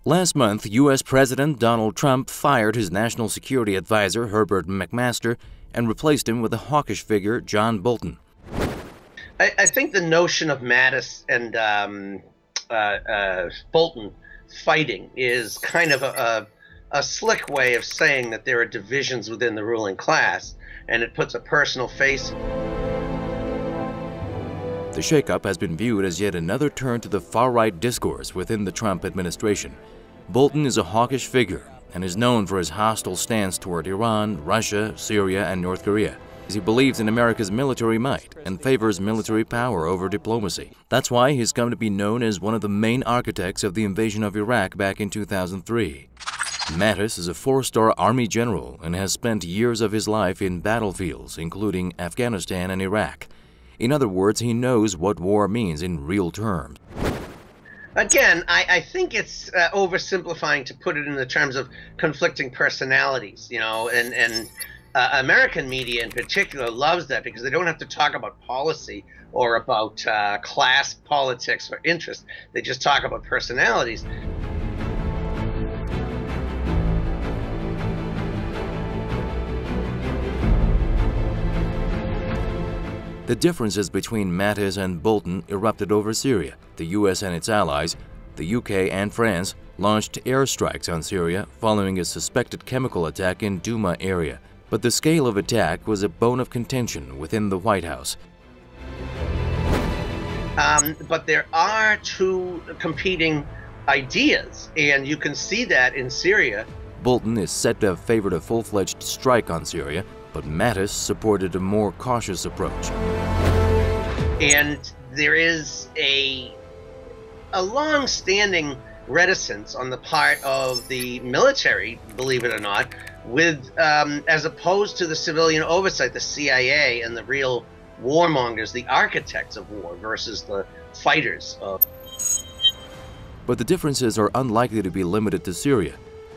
Last month, U.S. President Donald Trump fired his national security advisor, Herbert McMaster, and replaced him with a hawkish figure, John Bolton. I think the notion of Mattis and Bolton fighting is kind of a slick way of saying that there are divisions within the ruling class, and it puts a personal face. The shakeup has been viewed as yet another turn to the far-right discourse within the Trump administration. Bolton is a hawkish figure and is known for his hostile stance toward Iran, Russia, Syria, and North Korea. He believes in America's military might and favors military power over diplomacy. That's why he's come to be known as one of the main architects of the invasion of Iraq back in 2003. Mattis is a four-star Army general and has spent years of his life in battlefields, including Afghanistan and Iraq. In other words, he knows what war means in real terms. Again, I think it's oversimplifying to put it in the terms of conflicting personalities, you know, and American media in particular loves that because they don't have to talk about policy or about class politics or interest. They just talk about personalities. The differences between Mattis and Bolton erupted over Syria. The U.S. and its allies, the U.K. and France, launched airstrikes on Syria following a suspected chemical attack in Douma area. But the scale of attack was a bone of contention within the White House. But there are two competing ideas, and you can see that in Syria. Bolton is said to have favored a full-fledged strike on Syria, but Mattis supported a more cautious approach. And there is a long-standing reticence on the part of the military, believe it or not, with as opposed to the civilian oversight, the CIA and the real warmongers, the architects of war versus the fighters of. But the differences are unlikely to be limited to Syria.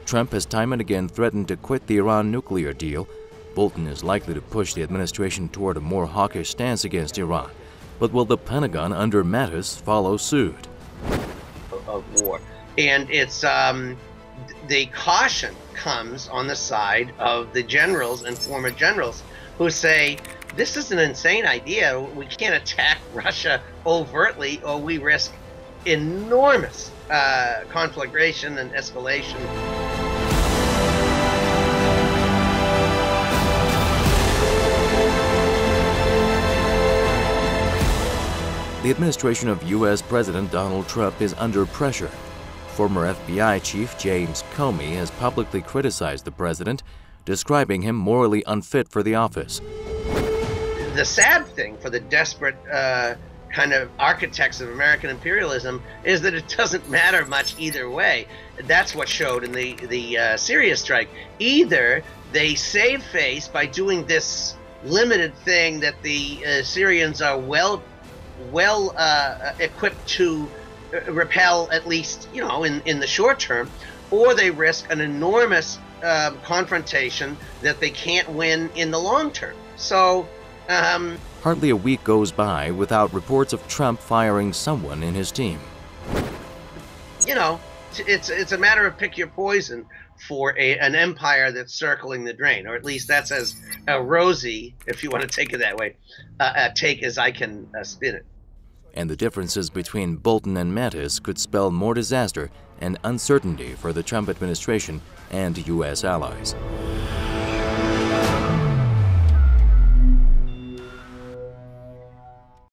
Trump has time and again threatened to quit the Iran nuclear deal. Bolton is likely to push the administration toward a more hawkish stance against Iran. But will the Pentagon under Mattis follow suit? Of war. And it's the caution comes on the side of the generals and former generals who say, this is an insane idea. We can't attack Russia overtly or we risk enormous conflagration and escalation. The administration of U.S. President Donald Trump is under pressure. Former FBI Chief James Comey has publicly criticized the president, describing him morally unfit for the office. The sad thing for the desperate kind of architects of American imperialism is that it doesn't matter much either way. That's what showed in the Syria strike. Either they save face by doing this limited thing that the Syrians are well equipped to repel, at least, you know, in the short term, or they risk an enormous confrontation that they can't win in the long term. So hardly a week goes by without reports of Trump firing someone in his team. You know, it's a matter of pick your poison for an empire that's circling the drain, or at least that's as rosy, if you want to take it that way, take as I can spin it. And the differences between Bolton and Mattis could spell more disaster and uncertainty for the Trump administration and U.S. allies.